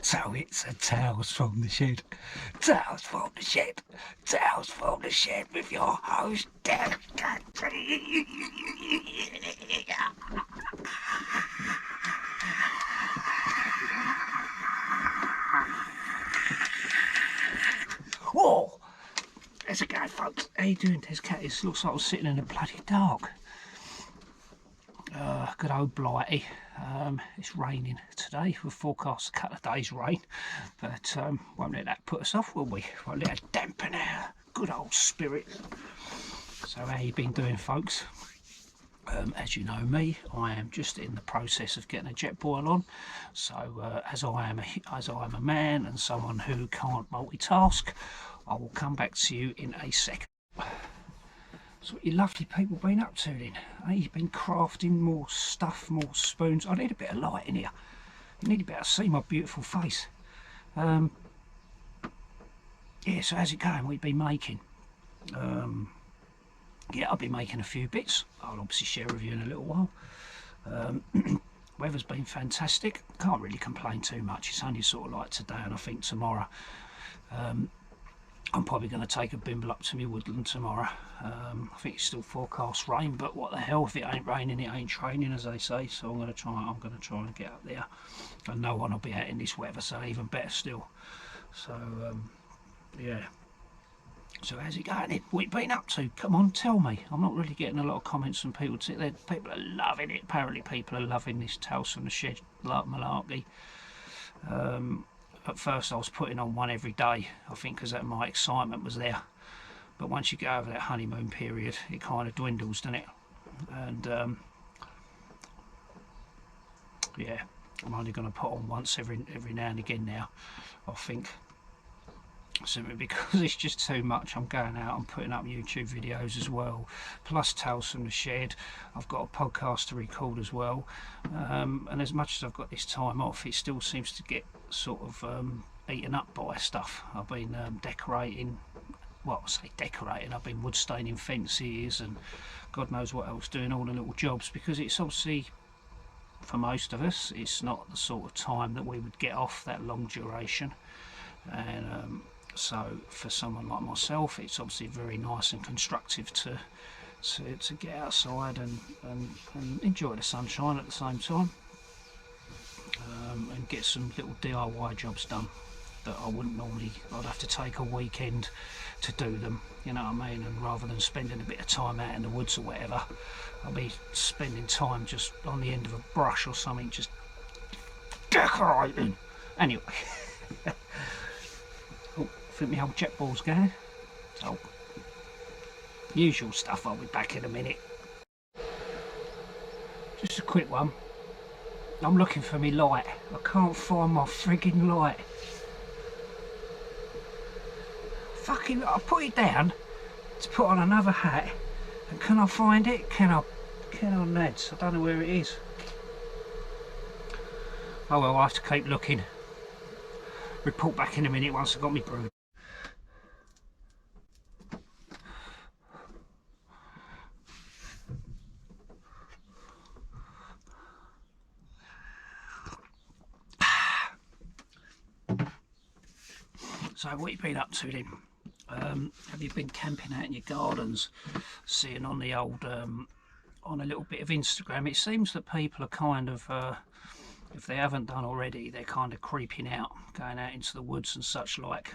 So it's a Tales from the Shed. Tales from the Shed. Tales from the Shed with your host, Derek Cattys. Whoa! There's a guy, folks. How you doing? There's Cattys. Looks like I was sitting in the bloody dark. Good old Blighty. It's raining today. We've forecast a couple of days rain, but won't let that put us off, will we? Won't let it dampen our good old spirit. So how you been doing, folks? As you know me, I am just in the process of getting a jet boil on. So as I am a man and someone who can't multitask, I will come back to you in a second. So what you lovely people been up to then? You've been crafting more stuff, more spoons. I need a bit of light in here. You need to be able to see my beautiful face. Yeah, so how's it going? We've been making. Yeah, I'll be making a few bits. I'll obviously share with you in a little while. Weather's been fantastic. Can't really complain too much. It's only sort of like today and I think tomorrow. I'm probably going to take a bimble up to my woodland tomorrow. I think it's still forecast rain, but what the hell, if it ain't raining, it ain't training, as they say. So I'm going to try and get up there, and no one will be out in this weather, so even better still. So yeah. So how's it going then? What you been up to? Come on, tell me. I'm not really getting a lot of comments from people. People are loving it. Apparently people are loving this Tales from the Shed malarkey. At first I was putting on one every day, I think, because my excitement was there. But once you get over that honeymoon period, it kind of dwindles, doesn't it? And yeah, I'm only going to put on once every now and again now, I think. Simply because it's just too much. I'm going out and putting up YouTube videos as well, plus Tales from the Shed. I've got a podcast to record as well, and as much as I've got this time off, it still seems to get sort of eaten up by stuff. I've been decorating, well, I say decorating, I've been wood staining fences and God knows what else, doing all the little jobs, because it's obviously, for most of us, it's not the sort of time that we would get off, that long duration. And so for someone like myself, it's obviously very nice and constructive to get outside and enjoy the sunshine at the same time, and get some little DIY jobs done that I wouldn't normally. I'd have to take a weekend to do them, you know what I mean, and rather than spending a bit of time out in the woods or whatever, I'll be spending time just on the end of a brush or something, just decorating. Anyway. I think my old jet ball's going. So, usual stuff. I'll be back in a minute. Just a quick one. I'm looking for me light. I can't find my frigging light. Fucking, I put it down to put on another hat, and can I find it? Can I, lads? I don't know where it is. Oh well, I'll have to keep looking. Report back in a minute once I've got me broom. So what you been up to then? Have you been camping out in your gardens? Seeing on the old, on a little bit of Instagram, it seems that people are kind of, if they haven't done already, they're kind of creeping out, going out into the woods and such like.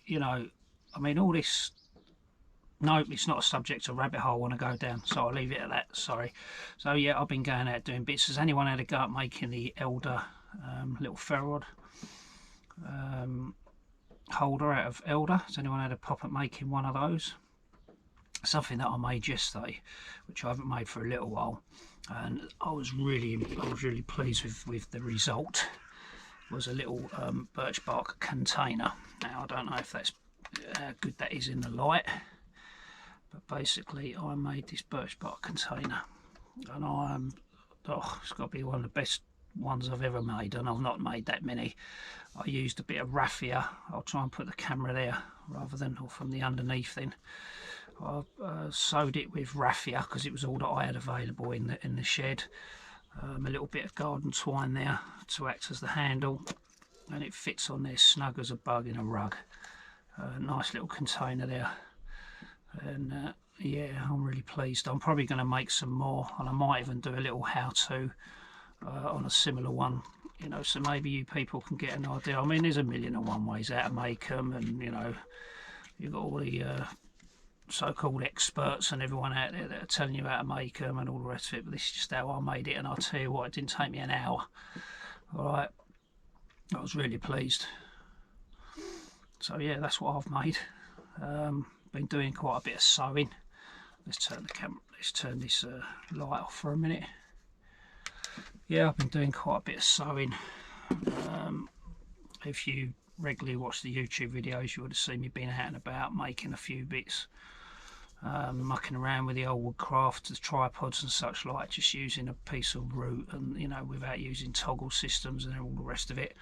You know, I mean, all this, no, it's not a subject, a rabbit hole I want to go down, so I'll leave it at that, sorry. So yeah, I've been going out doing bits. Has anyone had a go at making the elder little ferrod holder out of elder? Has anyone had a pop at making one of those? Something that I made yesterday, which I haven't made for a little while, and I was really pleased with the result. It was a little birch bark container. Now I don't know if that's how good that is in the light, but basically I made this birch bark container, and it's got to be one of the best ones I've ever made, and I've not made that many. I used a bit of raffia. I'll try and put the camera there rather than from the underneath then. I sewed it with raffia because it was all that I had available in the shed. A little bit of garden twine there to act as the handle, and it fits on there snug as a bug in a rug. Nice little container there, and yeah, I'm really pleased. I'm probably going to make some more, and I might even do a little how-to on a similar one, you know, so maybe you people can get an idea. I mean, there's a million and one ways how to make them, and you know, you've got all the so-called experts and everyone out there that are telling you how to make them and all the rest of it, but this is just how I made it, and I'll tell you what, it didn't take me an hour. Alright, I was really pleased. So yeah, that's what I've made. Been doing quite a bit of sewing. Let's turn the camera, let's turn this light off for a minute. Yeah, I've been doing quite a bit of sewing. If you regularly watch the YouTube videos, you would have seen me being out and about making a few bits, mucking around with the old woodcraft, the tripods and such like, just using a piece of root and, you know, without using toggle systems and all the rest of it.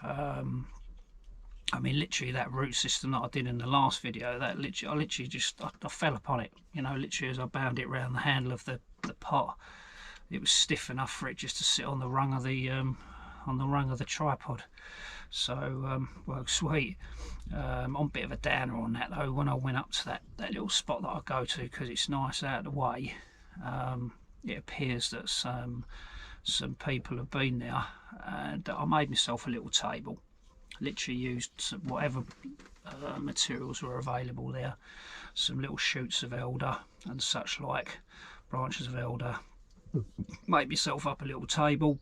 I mean, literally that root system that I did in the last video, that I literally just I fell upon it, you know, literally as I bound it around the handle of the pot. It was stiff enough for it just to sit on the rung of the tripod. So well, sweet. I'm a bit of a downer on that though. When I went up to that little spot that I go to, because it's nice out of the way, it appears that some people have been there, and I made myself a little table. Literally used whatever materials were available there, some little shoots of elder and such like, branches of elder. Made myself up a little table,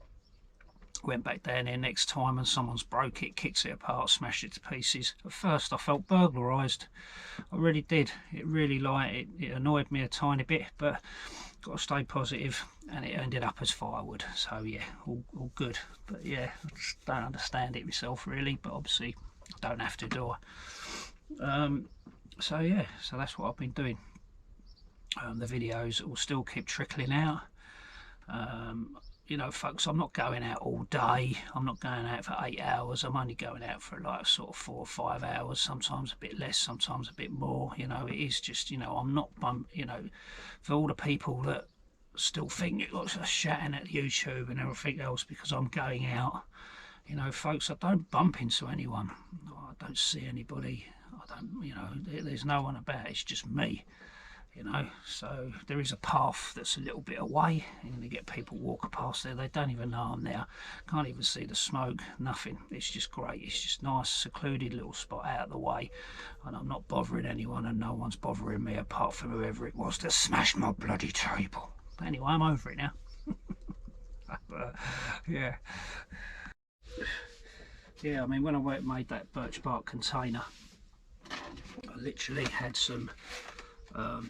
went back down there next time and someone's broke it, kicked it apart, smashed it to pieces. At first I felt burglarised, I really did. It really, like, it annoyed me a tiny bit, but got to stay positive, and it ended up as firewood. So yeah, all good. But yeah, I just don't understand it myself really, but obviously I don't have to, do I? So yeah, so that's what I've been doing. The videos will still keep trickling out. You know, folks, I'm not going out all day. I'm not going out for 8 hours. I'm only going out for like sort of 4 or 5 hours, sometimes a bit less, sometimes a bit more. You know, it is just, you know, I'm not you know, for all the people that still think it looks like shouting at YouTube and everything else because I'm going out, you know, folks, I don't bump into anyone. I don't see anybody. I don't, you know, there's no one about. It's just me. You know, so there is a path that's a little bit away, and you get people walking past there, they don't even know I'm there, can't even see the smoke, nothing. It's just great. It's just nice, secluded little spot out of the way, and I'm not bothering anyone, and no one's bothering me apart from whoever it was that smashed my bloody table. But anyway, I'm over it now. Yeah, I mean, when I made that birch bark container, I literally had some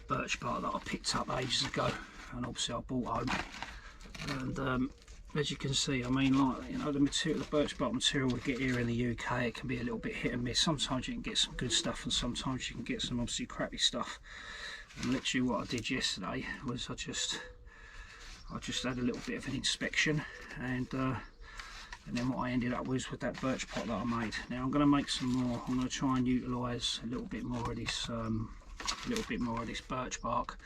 birch bark that I picked up ages ago, and obviously I brought home, and as you can see, I mean, like, you know, the birch bark material we get here in the UK, it can be a little bit hit and miss. Sometimes you can get some good stuff and sometimes you can get some obviously crappy stuff, and literally what I did yesterday was I just had a little bit of an inspection, and then what I ended up with that birch pot that I made. Now I'm going to make some more. I'm going to try and utilise a little bit more of this birch bark.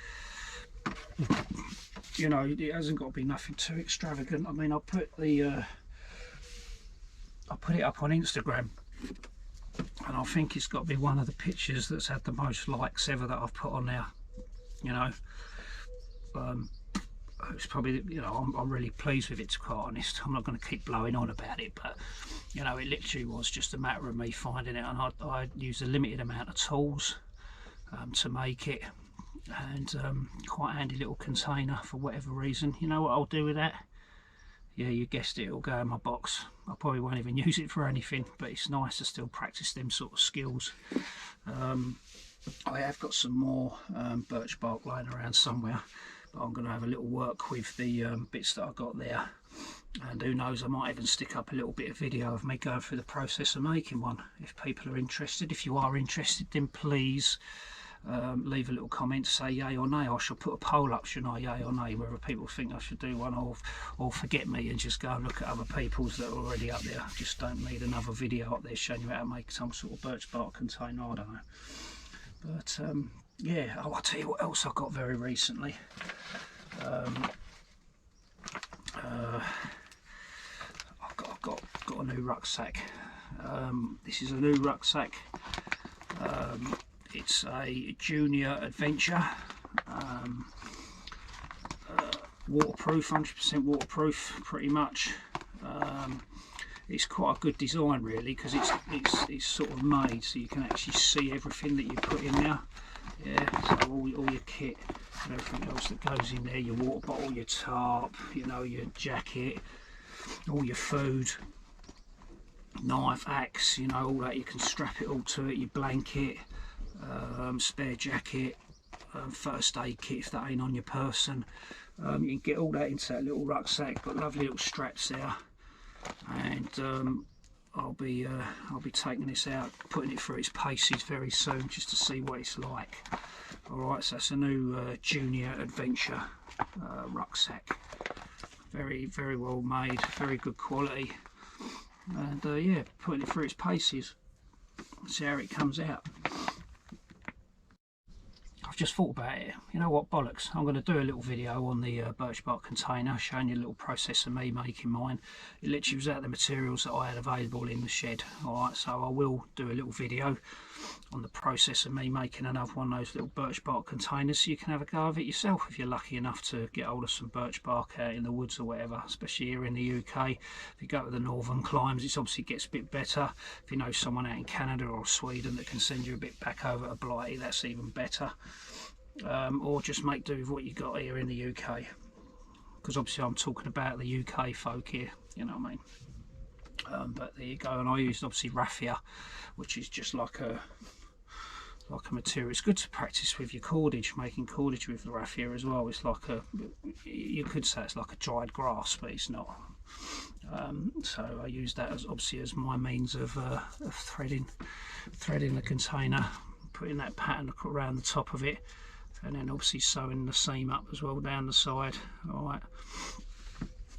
You know, it hasn't got to be nothing too extravagant. I mean, I put it up on Instagram, and I think it's got to be one of the pictures that's had the most likes ever that I've put on there. You know, it's probably, you know, I'm really pleased with it, to be quite honest. I'm not going to keep blowing on about it, but you know, it literally was just a matter of me finding it, and I used a limited amount of tools to make it, and quite a handy little container for whatever reason. You know what I'll do with that? Yeah, you guessed it, it'll go in my box. I probably won't even use it for anything, but it's nice to still practice them sort of skills. I have got some more birch bark lying around somewhere, but I'm going to have a little work with the bits that I got there, and who knows, I might even stick up a little bit of video of me going through the process of making one, if people are interested. If you are interested, then please leave a little comment to say yay or nay. I shall put a poll up, shouldn't I, yay or nay, whether people think I should do one, or forget me and just go and look at other people's that are already up there. Just don't need another video up there showing you how to make some sort of birch bark container, I don't know. But yeah, I'll tell you what else I got very recently. I've got a new rucksack. This is a new rucksack. It's a Junior Adventure, waterproof, 100% waterproof, pretty much. It's quite a good design really, because it's sort of made so you can actually see everything that you put in there. Yeah, so all your kit and everything else that goes in there, your water bottle, your tarp, you know, your jacket, all your food, knife, axe, you know, all that. You can strap it all to it. Your blanket, spare jacket, first aid kit if that ain't on your person. You can get all that into that little rucksack. Got lovely little straps there, and I'll be taking this out, putting it through its paces very soon, just to see what it's like. Alright, so that's a new Junior Adventure rucksack. Very well made, very good quality, and yeah, putting it through its paces, see how it comes out. I've just thought about it, you know what, bollocks, I'm going to do a little video on the birch bark container, showing you a little process of me making mine. It literally was out of the materials that I had available in the shed. Alright, so I will do a little video on the process of me making another one of those little birch bark containers, so you can have a go of it yourself if you're lucky enough to get hold of some birch bark out in the woods or whatever, especially here in the UK. If you go to the northern climes, it obviously gets a bit better. If you know someone out in Canada or Sweden that can send you a bit back over to Blighty, that's even better. Or just make do with what you got here in the UK, because obviously I'm talking about the UK folk here, you know what I mean. But there you go, and I used obviously raffia, which is just like a material. It's good to practice with your cordage, making cordage with the raffia as well. It's like you could say it's like a dried grass, but it's not. So I use that as obviously as my means of threading the container, putting that pattern around the top of it, and then obviously sewing the seam up as well down the side. Alright,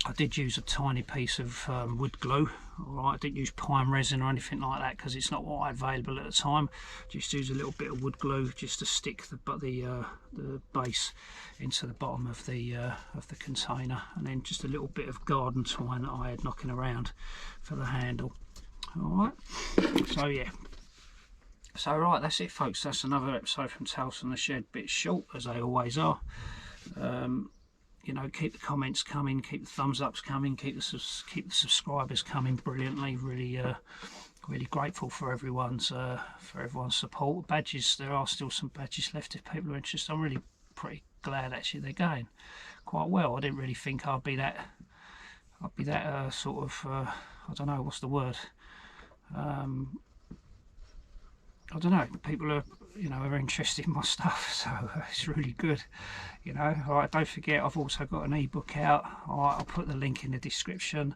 I did use a tiny piece of wood glue. Alright, I didn't use pine resin or anything like that because it's not what I had available at the time. Just use a little bit of wood glue just to stick the base into the bottom of the container, and then just a little bit of garden twine that I had knocking around for the handle. Alright, so yeah. So right, that's it folks, that's another episode from Tales from the Shed. Bit short as they always are. You know, keep the comments coming, keep the thumbs ups coming, keep the subscribers coming brilliantly. Really grateful for everyone's support. Badges, there are still some badges left if people are interested. I'm really pretty glad actually they're going quite well. I didn't really think I'd be that sort of I don't know what's the word. I don't know, people are, you know, are interested in my stuff, so it's really good, you know. Alright, don't forget I've also got an ebook out. Alright, I'll put the link in the description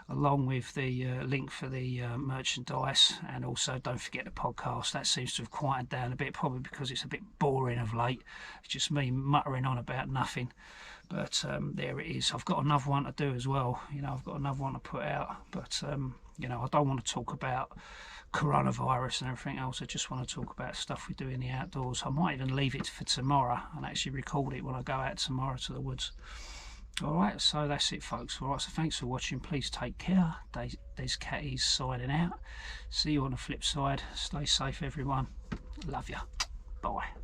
along with the link for the merchandise, and also don't forget the podcast. That seems to have quieted down a bit, probably because it's a bit boring of late. It's just me muttering on about nothing, but there it is. I've got another one to do as well, you know, I've got another one to put out, but you know, I don't want to talk about coronavirus and everything else. I just want to talk about stuff we do in the outdoors. I might even leave it for tomorrow and actually record it when I go out tomorrow to the woods. Alright, so that's it folks. Alright, so thanks for watching. Please take care. There's Cattys signing out. See you on the flip side. Stay safe everyone. Love you. Bye.